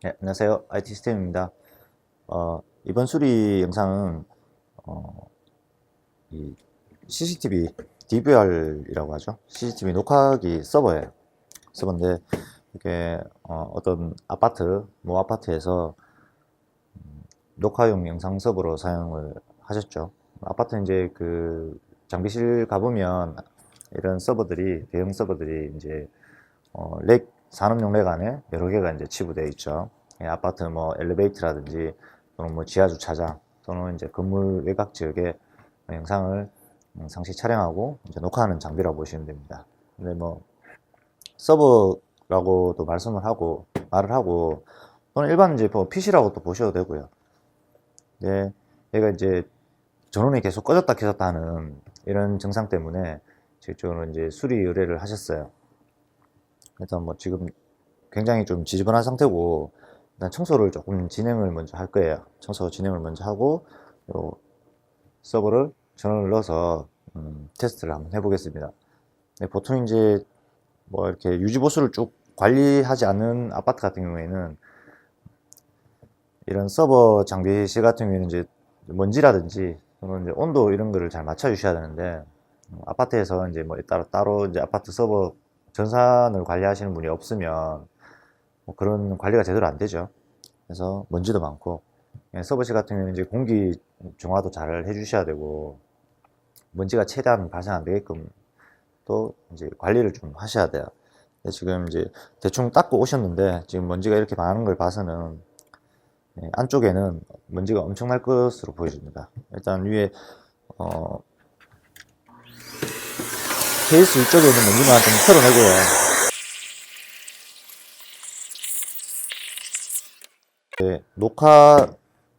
네, 안녕하세요. IT 시스템입니다. 이번 수리 영상은 이 CCTV DVR이라고 하죠. CCTV 녹화기 서버예요. 서버인데 이게 어떤 아파트, 모 아파트에서 녹화용 영상 서버로 사용을 하셨죠. 아파트 이제 그 장비실 가보면 이런 서버들이 대형 서버들이 이제 렉 산업용 렉 안에 여러 개가 이제 치부되어 있죠. 예, 아파트 뭐 엘리베이터라든지 또는 뭐 지하 주차장 또는 이제 건물 외곽 지역에 영상을 상시 촬영하고 이제 녹화하는 장비라고 보시면 됩니다. 근데 뭐 서버라고도 말을 하고 또는 일반 이제 뭐 PC라고 또 보셔도 되고요. 네, 얘가 이제 전원이 계속 꺼졌다 켜졌다 하는 이런 증상 때문에 제 쪽으로 이제 수리 의뢰를 하셨어요. 일단 뭐 지금 굉장히 좀 지저분한 상태고 일단 청소를 조금 진행을 먼저 할 거예요. 청소 진행을 먼저 하고 요 서버를 전원을 넣어서 테스트를 한번 해보겠습니다. 네, 보통 이제 뭐 이렇게 유지보수를 쭉 관리하지 않는 아파트 같은 경우에는 이런 서버 장비실 같은 경우에는 이제 먼지라든지 또는 이제 온도 이런 거를 잘 맞춰 주셔야 되는데 아파트에서 이제 뭐 따로 이제 아파트 서버 전산을 관리하시는 분이 없으면 뭐 그런 관리가 제대로 안 되죠. 그래서 먼지도 많고 서버실 같은 경우는 이제 공기 중화도 잘 해주셔야 되고 먼지가 최대한 발생 안 되게끔 또 이제 관리를 좀 하셔야 돼요. 지금 이제 대충 닦고 오셨는데 지금 먼지가 이렇게 많은 걸 봐서는 안쪽에는 먼지가 엄청날 것으로 보여집니다. 일단 위에 어, 케이스 위쪽에 있는 먼지만 좀 털어내고요.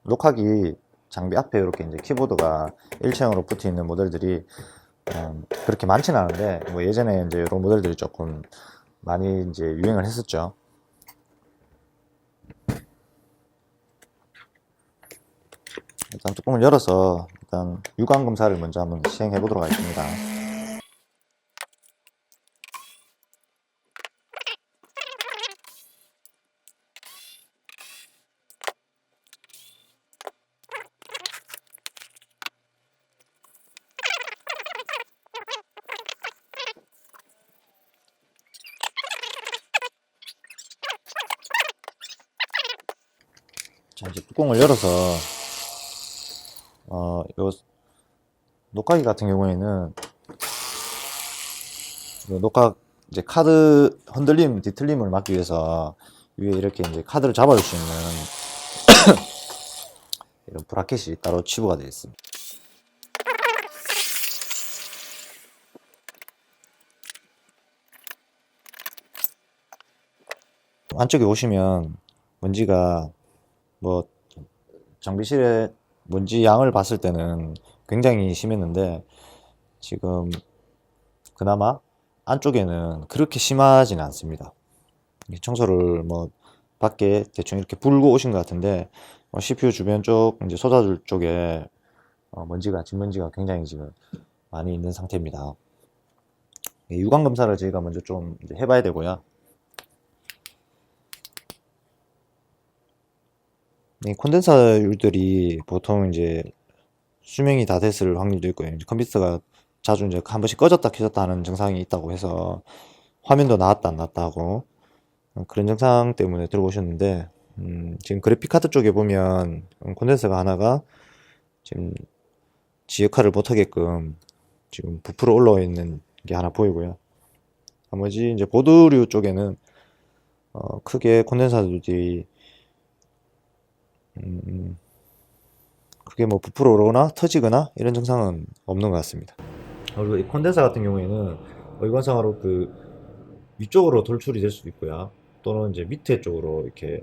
녹화기 장비 앞에 이렇게 이제 키보드가 일체형으로 붙어 있는 모델들이 그렇게 많지는 않은데 뭐 예전에 이제 이런 모델들이 조금 많이 이제 유행을 했었죠. 일단 뚜껑을 열어서 일단 유관 검사를 먼저 한번 시행해 보도록 하겠습니다. 자, 이제 뚜껑을 열어서 요 녹화기 같은 경우에는 녹화 이제 카드 흔들림, 뒤틀림을 막기 위해서 위에 이렇게 이제 카드를 잡아줄 수 있는 이런 브라켓이 따로 치부가 되어 있습니다. 안쪽에 오시면 먼지가 뭐 장비실에 먼지 양을 봤을 때는 굉장히 심했는데 지금 그나마 안쪽에는 그렇게 심하지는 않습니다. 청소를 뭐 밖에 대충 이렇게 불고 오신 것 같은데 CPU 주변 쪽 이제 쏟아줄 쪽에 진먼지가 굉장히 지금 많이 있는 상태입니다. 유관 검사를 저희가 먼저 좀 해봐야 되고요. 이 콘덴서율들이 보통 이제 수명이 다 됐을 확률도 있고요. 이제 컴퓨터가 자주 이제 한 번씩 꺼졌다 켜졌다 하는 증상이 있다고 해서 화면도 나왔다 안 나왔다 하고 그런 증상 때문에 들어오셨는데 지금 그래픽카드 쪽에 보면 콘덴서가 하나가 지금 지 역할을 못하게끔 지금 부풀어 올라와 있는 게 하나 보이고요. 나머지 이제 보드류 쪽에는 크게 콘덴서들이 크게 뭐 부풀어 오르거나 터지거나 이런 증상은 없는 것 같습니다. 그리고 이 콘덴서 같은 경우에는 일관상으로 그 위쪽으로 돌출이 될 수도 있고요. 또는 이제 밑에 쪽으로 이렇게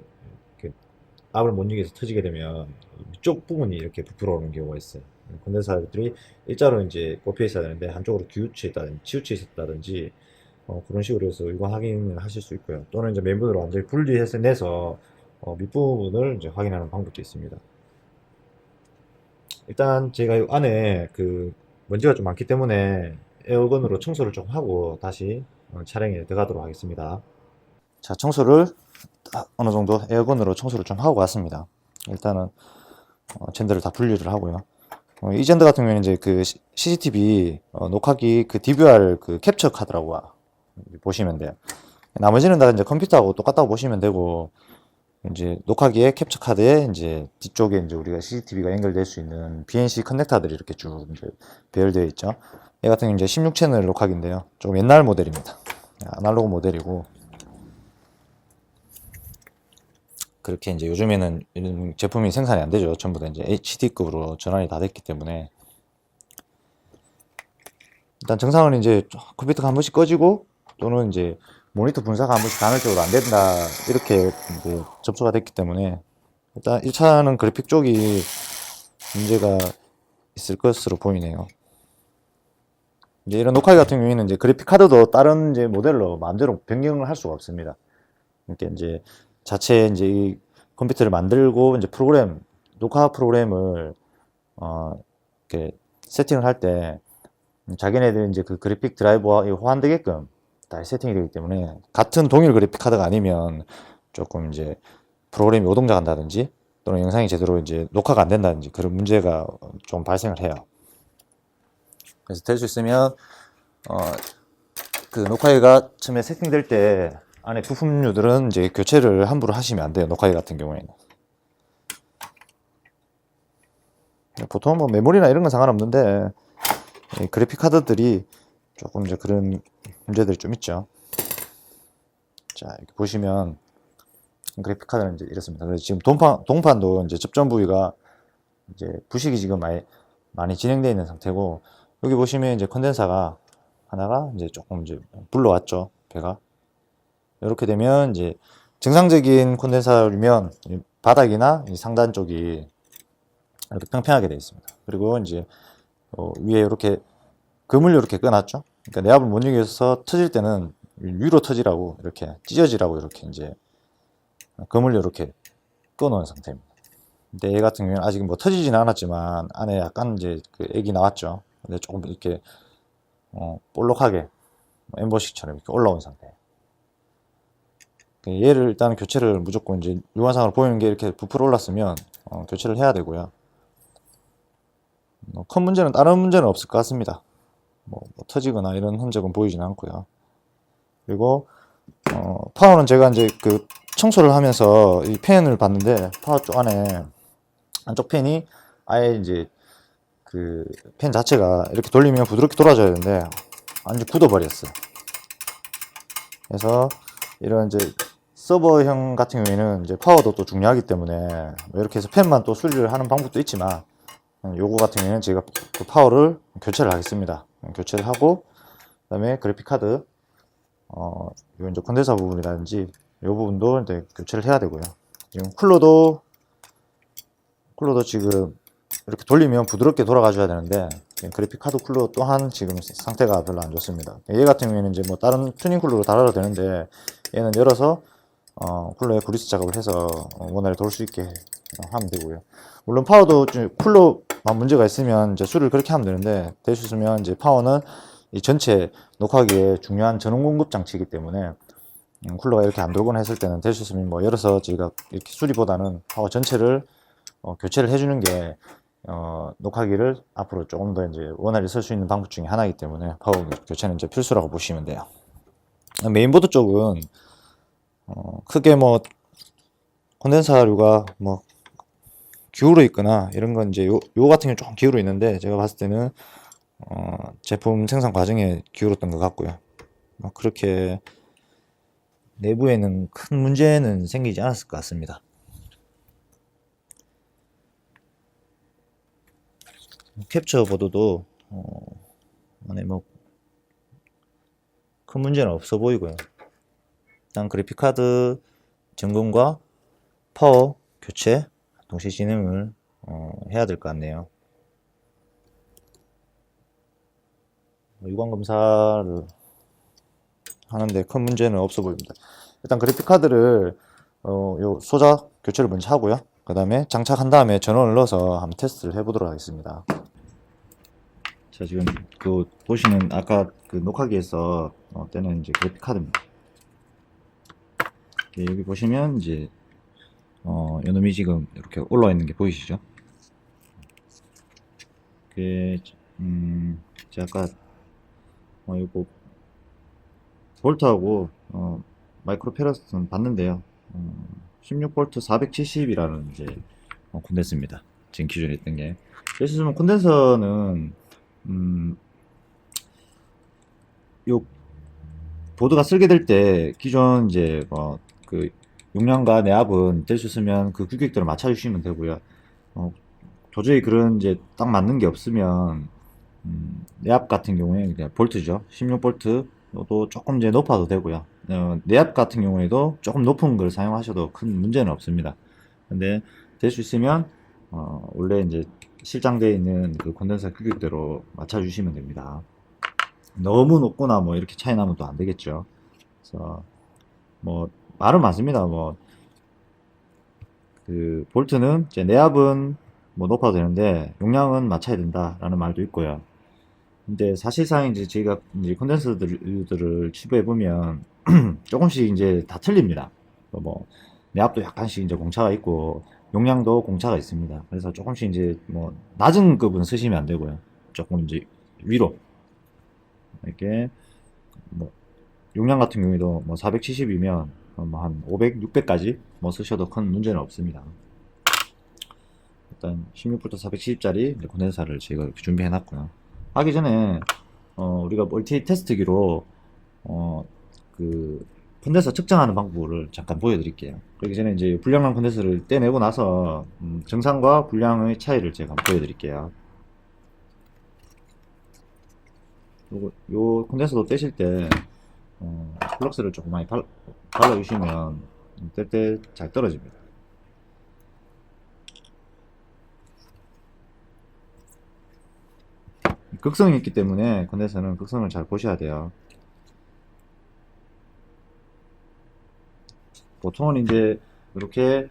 압을 못 이겨서 터지게 되면 위쪽 부분이 이렇게 부풀어 오는 경우가 있어요. 콘덴서들이 일자로 이제 꼽혀 있어야 되는데 한쪽으로 기우쳐 있다든지 치우쳐 있었다든지 그런 식으로 해서 이거 확인을 하실 수 있고요. 또는 이제 맨부분으로 완전히 분리해서 내서 밑부분을 이제 확인하는 방법도 있습니다. 일단 제가 이 안에 그 먼지가 좀 많기 때문에 에어건으로 청소를 좀 하고 다시 촬영에 들어가도록 하겠습니다. 자, 청소를 어느 정도 에어건으로 청소를 좀 하고 갔습니다. 일단은 젠더를 다 분리를 하고요. 이 젠더 같은 경우에는 이제 그 CCTV 녹화기 그 DVR 그 캡처 카드라고 보시면 돼요. 나머지는 다 이제 컴퓨터하고 똑같다고 보시면 되고, 이제 녹화기에 캡처 카드에 이제 뒤쪽에 이제 우리가 CCTV가 연결될 수 있는 BNC 커넥터들이 이렇게 쭉 이제 배열되어 있죠. 얘 같은 경우는 이제 16채널 녹화기인데요. 좀 옛날 모델입니다. 아날로그 모델이고, 그렇게 이제 요즘에는 이런 제품이 생산이 안 되죠. 전부 다 이제 HD급으로 전환이 다 됐기 때문에. 일단 정상은 이제 컴퓨터가 한 번씩 꺼지고, 또는 이제 모니터 분사가 한 번씩 간헐적으로 안 된다, 이렇게 이제 접수가 됐기 때문에, 일단 1차는 그래픽 쪽이 문제가 있을 것으로 보이네요. 이제 이런 녹화기 같은 경우에는 이제 그래픽 카드도 다른 이제 모델로 마음대로 변경을 할 수가 없습니다. 그러니까 이제 자체 이제 이 컴퓨터를 만들고 이제 프로그램, 녹화 프로그램을 이렇게 세팅을 할 때 자기네들 이제 그 그래픽 드라이버와 호환되게끔 다 세팅이 되기 때문에, 같은 동일 그래픽 카드가 아니면 조금 이제 프로그램이 오동작 한다든지, 또는 영상이 제대로 이제 녹화가 안 된다든지 그런 문제가 좀 발생을 해요. 그래서 될 수 있으면 그 녹화기가 처음에 세팅될 때 안에 부품류들은 이제 교체를 함부로 하시면 안 돼요. 녹화기 같은 경우에는. 보통 뭐 메모리나 이런 건 상관없는데, 그래픽 카드들이 조금 이제 그런 문제들이 좀 있죠. 자, 이렇게 보시면 그래픽 카드는 이제 이렇습니다. 그래서 지금 동판도 이제 접점 부위가 이제 부식이 지금 많이 진행되어 있는 상태고, 여기 보시면 이제 컨덴서가 하나가 이제 조금 이제 불러왔죠. 배가. 이렇게 되면 이제 정상적인 콘덴서면 바닥이나 상단 쪽이 이렇게 평평하게 되어 있습니다. 그리고 이제 위에 이렇게 금을 이렇게 꺼놨죠. 그러니까 내압을 못 이겨서 터질 때는 위로 터지라고, 이렇게 찢어지라고 이렇게 이제 금을 이렇게 꺼놓은 상태입니다. 근데 얘 같은 경우는 아직 뭐 터지지는 않았지만 안에 약간 이제 그 액이 나왔죠. 근데 조금 이렇게 볼록하게 엠보식처럼 이렇게 올라온 상태. 얘를 일단 교체를 무조건 이제 유관상으로 보이는 게 이렇게 부풀어 올랐으면 교체를 해야 되고요. 큰 문제는, 다른 문제는 없을 것 같습니다. 뭐 터지거나 이런 흔적은 보이지는 않고요. 그리고 파워는 제가 이제 그 청소를 하면서 이 팬을 봤는데, 파워 쪽 안에 안쪽 팬이 아예 이제 그 팬 자체가 이렇게 돌리면 부드럽게 돌아져야 되는데 완전 굳어버렸어요. 그래서 이런 이제 서버형 같은 경우에는 이제 파워도 또 중요하기 때문에 뭐 이렇게 해서 팬만 또 수리를 하는 방법도 있지만, 요거 같은 경우에는 제가 그 파워를 교체를 하겠습니다. 교체를 하고, 그 다음에 그래픽 카드 요 이제 콘덴서 부분이라든지 요 부분도 이제 교체를 해야 되고요. 지금 쿨러도 지금 이렇게 돌리면 부드럽게 돌아가줘야 되는데, 그래픽 카드 쿨러 또한 지금 상태가 별로 안 좋습니다. 얘 같은 경우에는 이제 뭐 다른 튜닝 쿨러로 달아도 되는데, 얘는 열어서 쿨러에 그리스 작업을 해서 원활히 돌 수 있게 하면 되고요. 물론 파워도 쿨러만 문제가 있으면 이제 수리를 그렇게 하면 되는데, 될 수 있으면 이제 파워는 이 전체 녹화기에 중요한 전원 공급 장치이기 때문에 쿨러가 이렇게 안 돌거나 했을 때는 될 수 있으면 뭐 열어서 저희가 이렇게 수리보다는 파워 전체를 교체를 해주는 게 녹화기를 앞으로 조금 더 이제 원활히 쓸 수 있는 방법 중에 하나이기 때문에 파워 교체는 이제 필수라고 보시면 돼요. 메인보드 쪽은 크게 뭐 콘덴서류가 뭐 기울어 있거나 이런 건 이제 요 같은 경우 조금 기울어 있는데, 제가 봤을 때는 제품 생산 과정에 기울었던 것 같고요. 그렇게 내부에는 큰 문제는 생기지 않았을 것 같습니다. 캡처 보드도 안에 뭐 큰 문제는 없어 보이고요. 일단 그래픽 카드 점검과 파워 교체 동시 진행을 해야 될 것 같네요. 유관 검사를 하는데 큰 문제는 없어 보입니다. 일단 그래픽 카드를 요 소자 교체를 먼저 하고요. 그 다음에 장착한 다음에 전원을 넣어서 한번 테스트를 해보도록 하겠습니다. 자, 지금 그 보시는 아까 그 녹화기에서 떼는 이제 그래픽 카드입니다. 여기 보시면 이제 요놈이 지금 이렇게 올라와 있는 게 보이시죠? 제가 아까 이거 볼트하고 마이크로 페러스는 봤는데요. 16V 470이라는 이제 콘덴서입니다. 지금 기존에 있던 게. 예를 콘덴서는 요 보드가 설계될 때 기존 이제 그 용량과 내압은 될 수 있으면 그 규격들을 맞춰주시면 되고요. 도저히 그런 이제 딱 맞는 게 없으면 내압 같은 경우에 그냥 볼트죠. 16V도 조금 이제 높아도 되고요. 내압 같은 경우에도 조금 높은 걸 사용하셔도 큰 문제는 없습니다. 근데 될 수 있으면 원래 이제 실장되어 있는 그 콘덴서 규격대로 맞춰주시면 됩니다. 너무 높거나 뭐 이렇게 차이 나면 또 안 되겠죠. 그래서 뭐 말은 많습니다. 뭐 그 볼트는 이제 내압은 뭐 높아도 되는데 용량은 맞춰야 된다라는 말도 있고요. 근데 사실상 이제 저희가 이제 콘덴서들을 치부해 보면 조금씩 이제 다 틀립니다. 뭐 내압도 약간씩 이제 공차가 있고 용량도 공차가 있습니다. 그래서 조금씩 이제 뭐 낮은 급은 쓰시면 안 되고요. 조금 이제 위로 이렇게 뭐 용량 같은 경우에도 뭐 470이면 뭐 한 500, 600까지 뭐 쓰셔도 큰 문제는 없습니다. 일단 16V 470짜리 콘덴서를 제가 이렇게 준비해 놨고요. 하기 전에 우리가 멀티 테스트기로 그 콘덴서 측정하는 방법을 잠깐 보여드릴게요. 그러기 전에 이제 불량한 콘덴서를 떼내고 나서 정상과 불량의 차이를 제가 보여드릴게요. 요 콘덴서도 떼실 때 플럭스를 조금 많이 발라주시면 뗄 때 잘 떨어집니다. 극성이 있기 때문에 콘덴서는 극성을 잘 보셔야 돼요. 보통은 이제 이렇게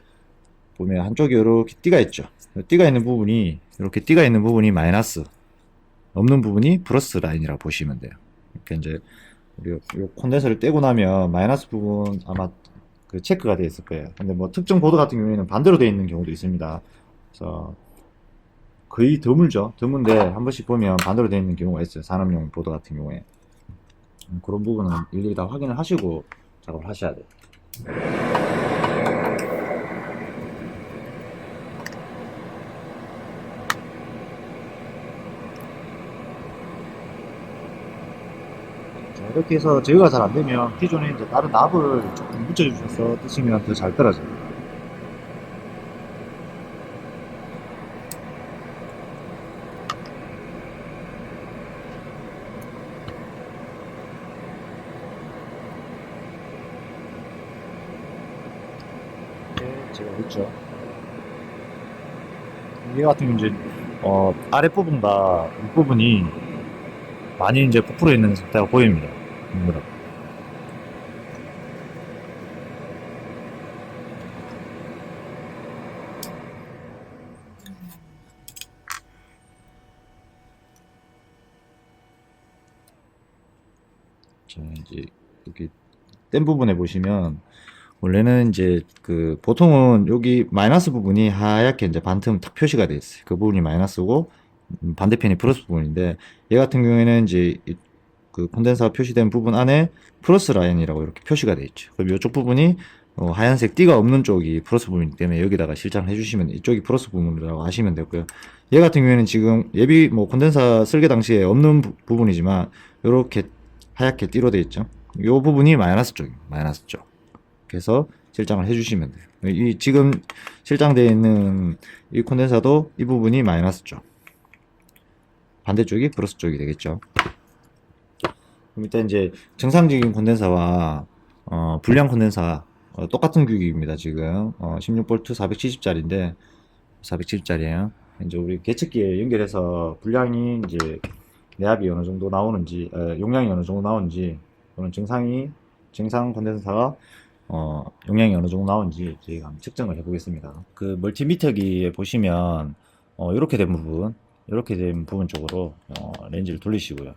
보면 한쪽에 이렇게 띠가 있죠. 띠가 있는 부분이 이렇게 띠가 있는 부분이 마이너스, 없는 부분이 플러스 라인이라고 보시면 돼요. 이렇게 이제 우리 요 콘덴서를 떼고 나면 마이너스 부분 아마 그 체크가 되어 있을 거예요. 근데 뭐 특정 보드 같은 경우에는 반대로 되어 있는 경우도 있습니다. 그래서 거의 드물죠. 드문데 한 번씩 보면 반대로 되어 있는 경우가 있어요. 산업용 보드 같은 경우에. 그런 부분은 일일이 다 확인을 하시고 작업을 하셔야 돼요. 자, 이렇게 해서 제어가 잘 안되면 기존에 이제 다른 납을 조금 묻혀주셔서 뜨시면 더 잘 떨어져요. 제가 했죠. 얘 같은 경우 이제 아랫부분과 윗부분이 많이 이제 부풀어 있는 상태가 보입니다. 자, 이제 이렇게 뗀 부분에 보시면 원래는 이제 그 보통은 여기 마이너스 부분이 하얗게 이제 반틈 탁 표시가 되어 있어요. 그 부분이 마이너스고 반대편이 플러스 부분인데 얘 같은 경우에는 이제 그 콘덴서가 표시된 부분 안에 플러스 라인이라고 이렇게 표시가 되어 있죠. 그럼 이쪽 부분이 하얀색 띠가 없는 쪽이 플러스 부분이기 때문에 여기다가 실장을 해주시면 이쪽이 플러스 부분이라고 하시면 되고요. 얘 같은 경우에는 지금 예비 뭐 콘덴서 설계 당시에 없는 부분이지만 이렇게 하얗게 띠로 되어 있죠. 이 부분이 마이너스 쪽입니다. 마이너스 쪽. 그래서 실장을 해주시면 돼요. 이 지금 실장되어 있는 이 콘덴서도 이 부분이 마이너스 쪽, 반대쪽이 플러스 쪽이 되겠죠. 그럼 일단 이제 정상적인 콘덴서와 불량 콘덴서 똑같은 규격입니다. 지금 16V 470짜리인데 470짜리에요. 이제 우리 계측기에 연결해서 불량이 이제 내압이 어느 정도 나오는지, 용량이 어느 정도 나오는지, 또는 정상 콘덴서가 용량이 어느 정도 나오는지 저희가 한번 측정을 해 보겠습니다. 그 멀티미터기에 보시면 이렇게 된 부분 쪽으로 렌즈를 돌리시고요.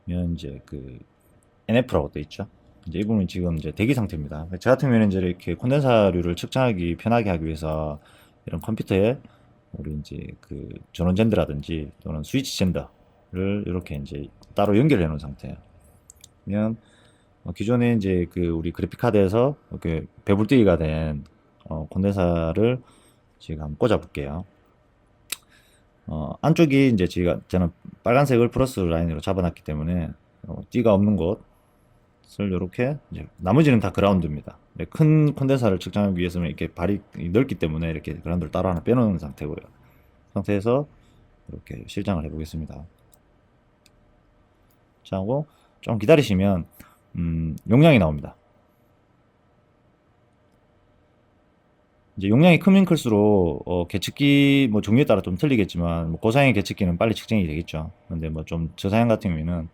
그러면 이제 그 NF라고 돼 있죠. 이제 이 부분이 지금 이제 대기 상태입니다. 저 같은 경우에는 이제 이렇게 콘덴사류를 측정하기 편하게 하기 위해서 이런 컴퓨터에 우리 이제 그 전원 젠더라든지 또는 스위치 젠더를 이렇게 이제 따로 연결해 놓은 상태예요. 그러면 기존에 이제 그 우리 그래픽 카드에서 이렇게 배불뜨기가 된 콘덴사를 지금 한번 꽂아 볼게요. 안쪽이 이제 저는 빨간색을 플러스 라인으로 잡아놨기 때문에 띠가 없는 곳을 이렇게 이제 나머지는 다 그라운드입니다. 큰 콘덴사를 측정하기 위해서는 이렇게 발이 넓기 때문에 이렇게 그라운드를 따로 하나 빼놓은 상태고요. 상태에서 이렇게 실장을 해보겠습니다. 자, 하고 좀 기다리시면 용량이 나옵니다. 이제 용량이 크면 클수록 계측기 뭐 종류에 따라 좀 틀리겠지만 뭐 고사양의 계측기는 빨리 측정이 되겠죠. 근데 뭐 좀 저사양 같은 경우에는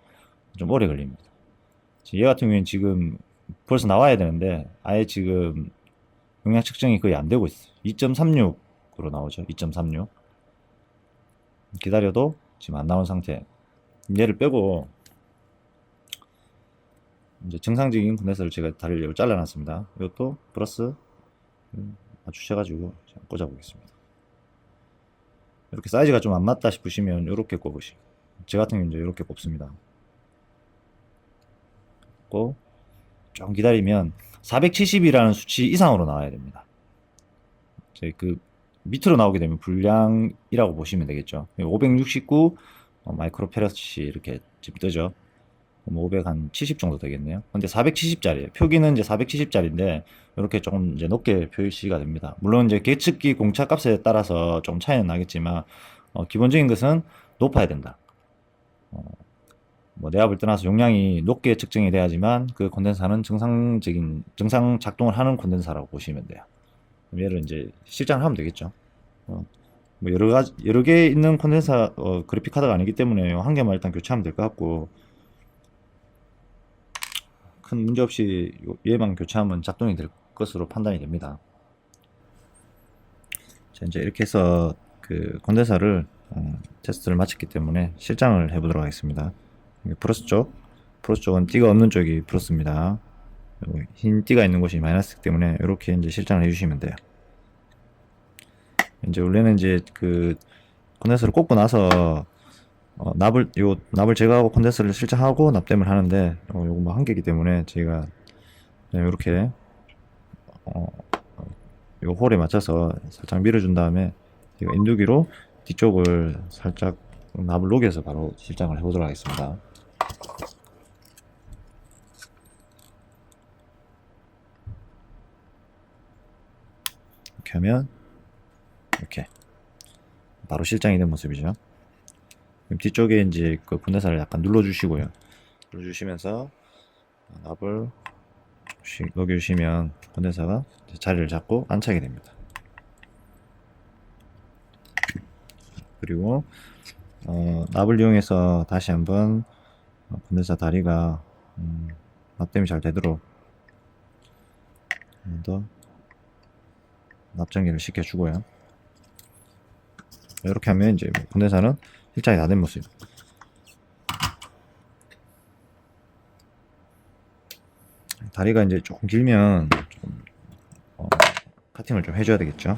좀 오래 걸립니다. 얘 같은 경우에는 지금 벌써 나와야 되는데 아예 지금 용량 측정이 거의 안 되고 있어요. 2.36으로 나오죠. 2.36 기다려도 지금 안 나온 상태. 얘를 빼고 이제 정상적인 콘덴서를 제가 다리를 잘라놨습니다. 이것도 플러스 맞추셔가지고 꽂아 보겠습니다. 이렇게 사이즈가 좀 안 맞다 싶으시면 이렇게 꼽으시고, 제 같은 경우는 이제 이렇게 꼽습니다. 꽂고 좀 기다리면 470이라는 수치 이상으로 나와야 됩니다. 저희 그 밑으로 나오게 되면 불량이라고 보시면 되겠죠. 569 마이크로페럿이 이렇게 지금 뜨죠. 570 정도 되겠네요. 근데 470짜리예요. 표기는 이제 470짜리인데 이렇게 조금 이제 높게 표시가 됩니다. 물론 이제 계측기 공차 값에 따라서 좀 차이는 나겠지만 기본적인 것은 높아야 된다. 뭐 내압을 떠나서 용량이 높게 측정이 돼야지만 그 콘덴사는 정상 작동을 하는 콘덴사라고 보시면 돼요. 얘를 이제 실장을 하면 되겠죠. 뭐 여러 개 있는 콘덴사 그래픽 카드가 아니기 때문에 한 개만 일단 교체하면 될 것 같고, 큰 문제 없이 얘만 교체하면 작동이 될 것으로 판단이 됩니다. 자, 이제 이렇게 해서 그 콘덴사를 테스트를 마쳤기 때문에 실장을 해보도록 하겠습니다. 플러스 쪽은 띠가 없는 쪽이 플러스입니다. 흰 띠가 있는 곳이 마이너스이기 때문에 이렇게 이제 실장을 해주시면 돼요. 이제 원래는 이제 그 콘덴서를 꽂고 나서 납을 제거하고 콘덴서를 실장하고 납땜을 하는데 요거 뭐 한계이기 때문에 제가 그냥 이렇게 요 홀에 맞춰서 살짝 밀어준 다음에 제가 인두기로 뒤쪽을 살짝 납을 녹여서 바로 실장을 해보도록 하겠습니다. 이렇게 하면 이렇게 바로 실장이 된 모습이죠. 그럼 뒤쪽에 이제 그 콘덴서를 약간 눌러주시고요. 눌러주시면서 납을 녹여주시면 콘덴서가 자리를 잡고 안차게 됩니다. 그리고 납을 이용해서 다시 한번 콘덴서 다리가 납땜이 잘 되도록 한 번 더 납정기를 시켜주고요. 이렇게 하면 이제 콘덴서는 실장이 다 된 모습. 다리가 이제 조금 길면 좀 카팅을 좀 해줘야 되겠죠.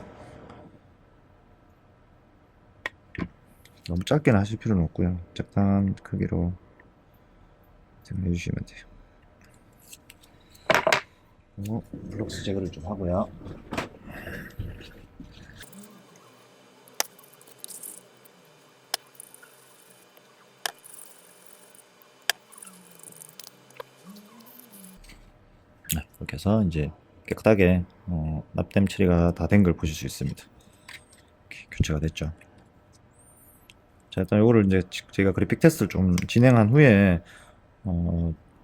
너무 짧게는 하실 필요는 없고요. 적당한 크기로 해주시면 돼요. 그리고 블록스 제거를 좀 하고요. 이렇게 해서 이제 깨끗하게 납땜 처리가 다 된 걸 보실 수 있습니다. 이렇게 교체가 됐죠. 자, 일단 이거를 이제 제가 그래픽 테스트를 좀 진행한 후에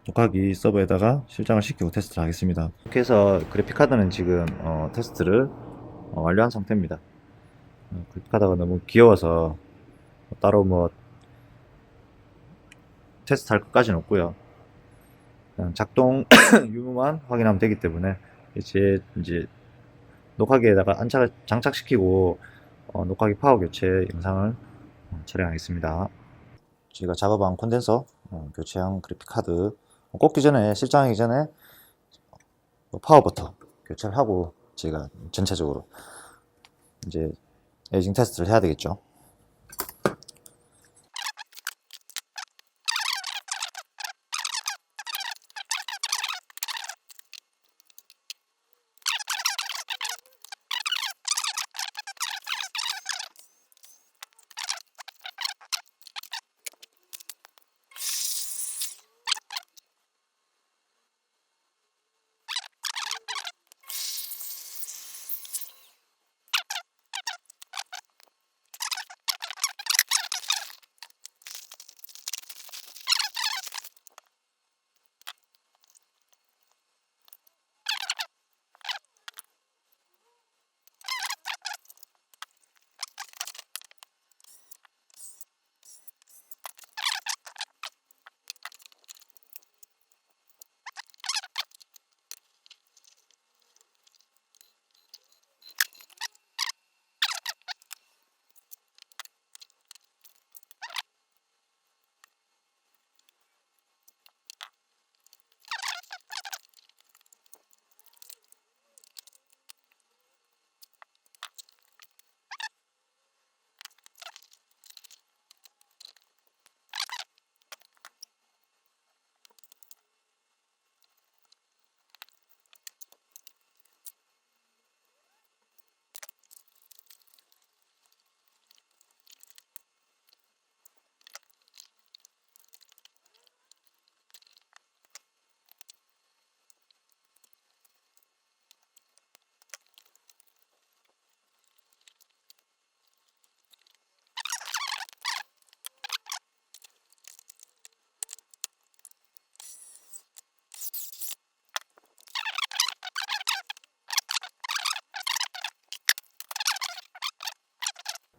녹화기 서버에다가 실장을 시키고 테스트를 하겠습니다. 이렇게 해서 그래픽 카드는 지금 테스트를 완료한 상태입니다. 그래픽 카드가 너무 귀여워서 따로 뭐 테스트 할 것까지는 없고요. 그냥 작동 유무만 확인하면 되기 때문에 이제 녹화기에다가 장착시키고 녹화기 파워 교체 영상을 촬영하겠습니다. 제가 작업한 콘덴서 교체한 그래픽 카드 꽂기 전에 실장하기 전에 파워 버터 교체를 하고 제가 전체적으로 이제 에이징 테스트를 해야 되겠죠.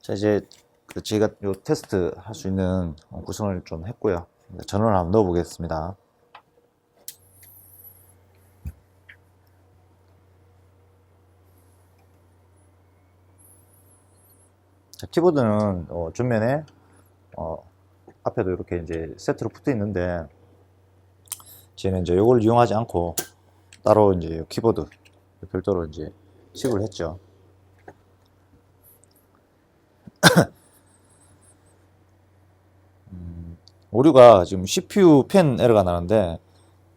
자, 이제 제가 요 테스트 할 수 있는 구성을 좀 했고요. 전원을 한번 넣어 보겠습니다. 자, 키보드는 전면에 앞에도 이렇게 이제 세트로 붙어 있는데 저는 이제 이걸 이용하지 않고 따로 이제 키보드 별도로 이제 칩을 했죠. 오류가 지금 CPU 펜 에러가 나는데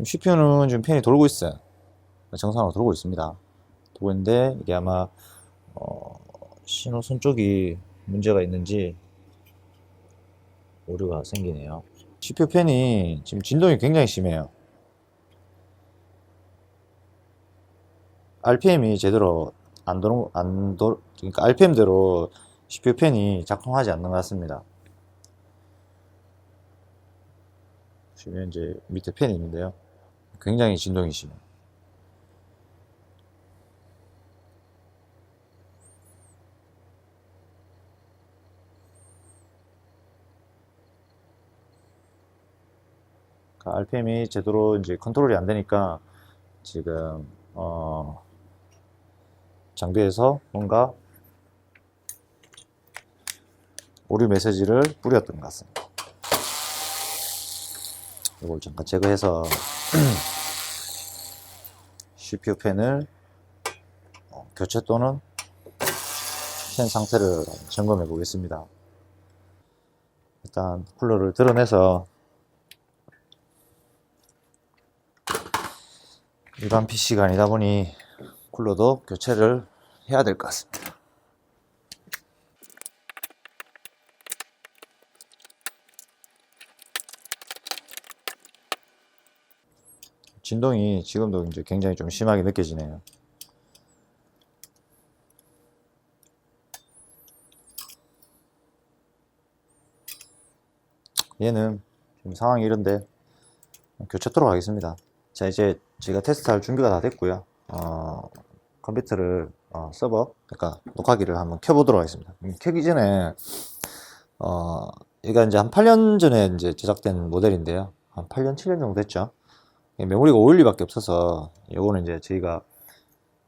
CPU는 지금 펜이 돌고 있어요. 정상으로 돌고 있습니다. 돌고 있는데 이게 아마 신호선 쪽이 문제가 있는지 오류가 생기네요. CPU 펜이 지금 진동이 굉장히 심해요. RPM이 제대로 그러니까 RPM대로 CPU 펜이 작동하지 않는 것 같습니다. 보시면 이제 밑에 펜이 있는데요. 굉장히 진동이 심해요. RPM이 제대로 이제 컨트롤이 안 되니까 지금 장비에서 뭔가 오류 메시지를 뿌렸던 것 같습니다. 이걸 잠깐 제거해서 CPU 펜을 교체 또는 펜 상태를 점검해 보겠습니다. 일단 쿨러를 드러내서 일반 PC가 아니다 보니 쿨러도 교체를 해야 될 것 같습니다. 진동이 지금도 이제 굉장히 좀 심하게 느껴지네요. 얘는 지금 상황이 이런데 교체토록 하겠습니다. 자, 이제 제가 테스트할 준비가 다 됐고요. 컴퓨터를 서버, 그러니까 녹화기를 한번 켜보도록 하겠습니다. 켜기 전에 얘가 이제 한 8년 전에 이제 제작된 모델인데요. 한 8년, 7년 정도 됐죠. 메모리가 512밖에 없어서 요거는 이제 저희가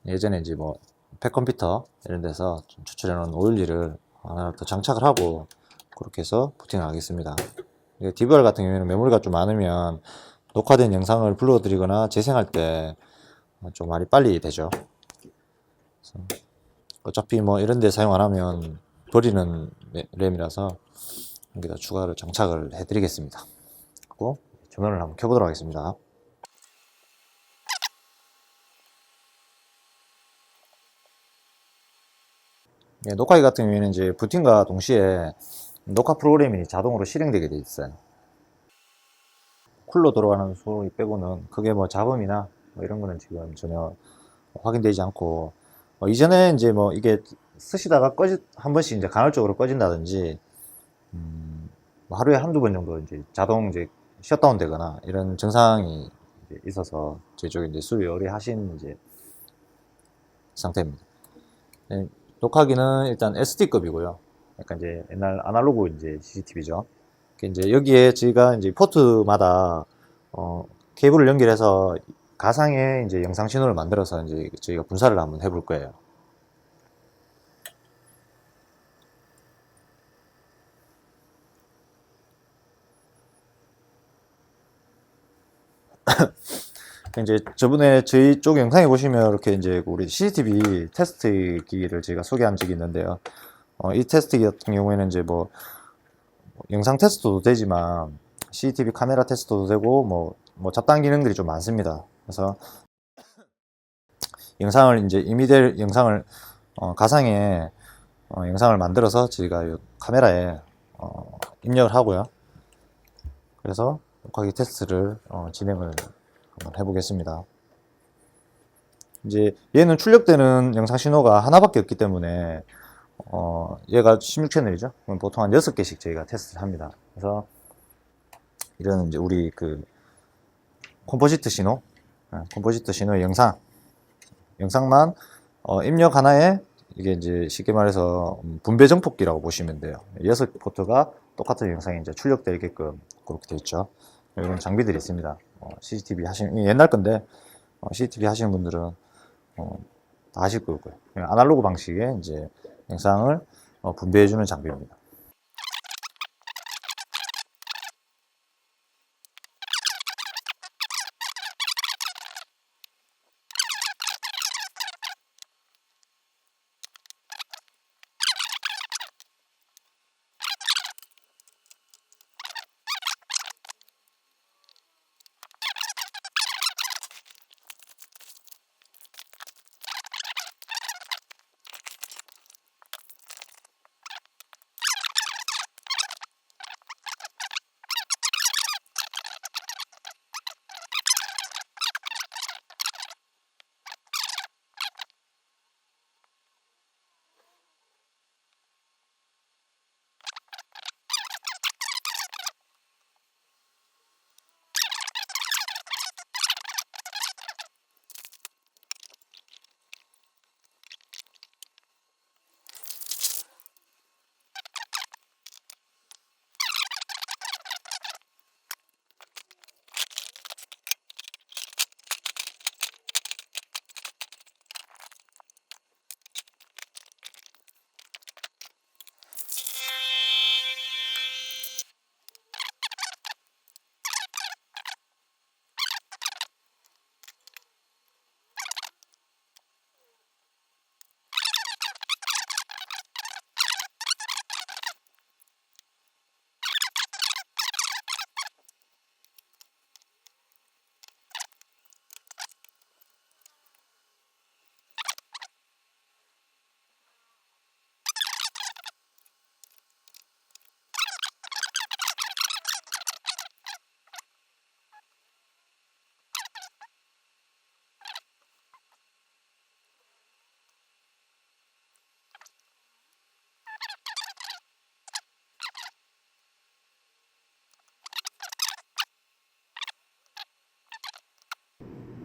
예전에 이제 뭐 팩컴퓨터 이런 데서 추출해 놓은 512를 하나 더 장착을 하고 그렇게 해서 부팅을 하겠습니다. DVR 같은 경우에는 메모리가 좀 많으면 녹화된 영상을 불러드리거나 재생할 때 좀 많이 빨리 되죠. 그래서 어차피 뭐 이런 데 사용 안 하면 버리는 램이라서 여기다 추가로 장착을 해 드리겠습니다. 하고 전원을 한번 켜보도록 하겠습니다. 예, 녹화기 같은 경우에는 이제 부팅과 동시에 녹화 프로그램이 자동으로 실행되게 되어 있어요. 쿨러 돌아가는 소리 빼고는 그게 뭐 잡음이나 뭐 이런 거는 지금 전혀 확인되지 않고, 이전에 이제 뭐 이게 쓰시다가 한 번씩 이제 간헐적으로 꺼진다든지, 뭐 하루에 한두 번 정도 이제 자동 이제 셧다운 되거나 이런 증상이 이제 있어서 제 쪽에 이제 수리 의뢰하신 이제 상태입니다. 네, 녹화기는 일단 SD급이고요. 약간 이제 옛날 아날로그 이제 CCTV죠. 이제 여기에 저희가 이제 포트마다 케이블을 연결해서 가상의 이제 영상 신호를 만들어서 이제 저희가 분사를 한번 해볼 거예요. 이제 저번에 저희 쪽 영상에 보시면 이렇게 이제 우리 CCTV 테스트 기기를 제가 소개한 적이 있는데요. 이 테스트 기 같은 경우에는 이제 뭐 영상 테스트도 되지만 CCTV 카메라 테스트도 되고 뭐 잡다한 기능들이 좀 많습니다. 그래서 영상을 이제 이미델 영상을 가상의 영상을 만들어서 저희가 이 카메라에 입력을 하고요. 그래서 녹화기 테스트를 진행을 한번 해보겠습니다. 이제 얘는 출력되는 영상 신호가 하나밖에 없기 때문에 얘가 16채널이죠. 그럼 보통 한 6개씩 저희가 테스트를 합니다. 그래서 이런 이제 우리 그 컴포지트 신호, 컴포지트 신호의 영상만 입력 하나에 이게 이제 쉽게 말해서 분배 정폭기라고 보시면 돼요. 6포트가 똑같은 영상이 이제 출력되게끔 그렇게 되어 있죠. 이런 장비들이 있습니다. CCTV 하시는 옛날 건데 CCTV 하시는 분들은 다 아실 거고요. 아날로그 방식의 이제 영상을 분배해주는 장비입니다.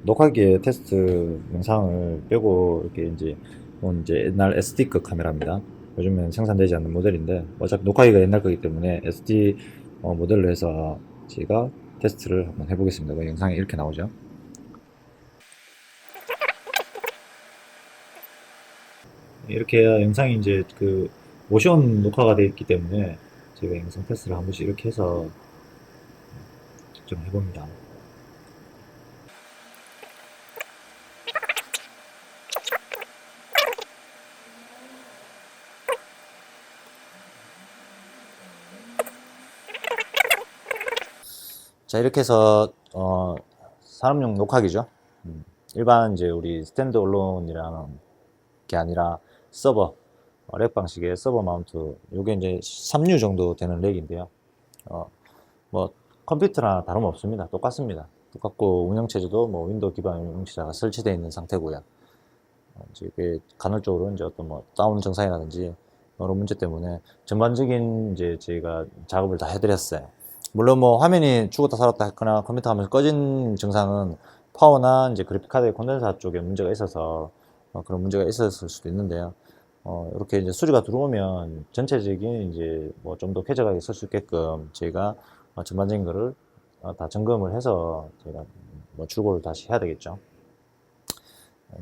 녹화기의 테스트 영상을 빼고 이렇게 이제 이제 옛날 SD급 카메라입니다. 요즘엔 생산되지 않는 모델인데 어차피 녹화기가 옛날 거기 때문에 SD 모델로 해서 제가 테스트를 한번 해보겠습니다. 그 영상이 이렇게 나오죠. 이렇게 해야 영상이 이제 그 모션 녹화가 되어 있기 때문에 제가 영상 테스트를 한 번씩 이렇게 해서 좀 해봅니다. 자, 이렇게 해서 산업용 녹화기죠. 일반 이제 우리 스탠드 언론이라는 게 아니라 서버 렉 방식의 서버 마운트, 요게 이제 3류 정도 되는 렉인데요. 뭐 컴퓨터나 다름없습니다. 똑같습니다. 똑같고 운영체제도 뭐 윈도우 기반 운영체제가 설치되어 있는 상태고요. 이게 간헐적으로 이제 어떤 뭐 다운 증상이라든지 여러 문제 때문에 전반적인 이제 저희가 작업을 다 해드렸어요. 물론 뭐 화면이 죽었다 살았다 했거나 컴퓨터 화면이 꺼진 증상은 파워나 이제 그래픽카드의 콘덴서 쪽에 문제가 있어서 그런 문제가 있었을 수도 있는데요. 이렇게 이제 수리가 들어오면 전체적인 이제 뭐 좀 더 쾌적하게 쓸 수 있게끔 저희가 전반적인 거를 다 점검을 해서 저희가 뭐 출고를 다시 해야 되겠죠.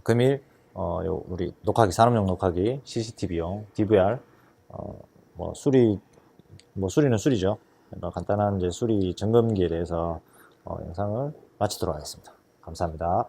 금일 우리 녹화기, 산업용 녹화기, CCTV용 DVR 뭐 수리는 수리죠. 그러니까 간단한 이제 수리 점검기에 대해서 영상을 마치도록 하겠습니다. 감사합니다.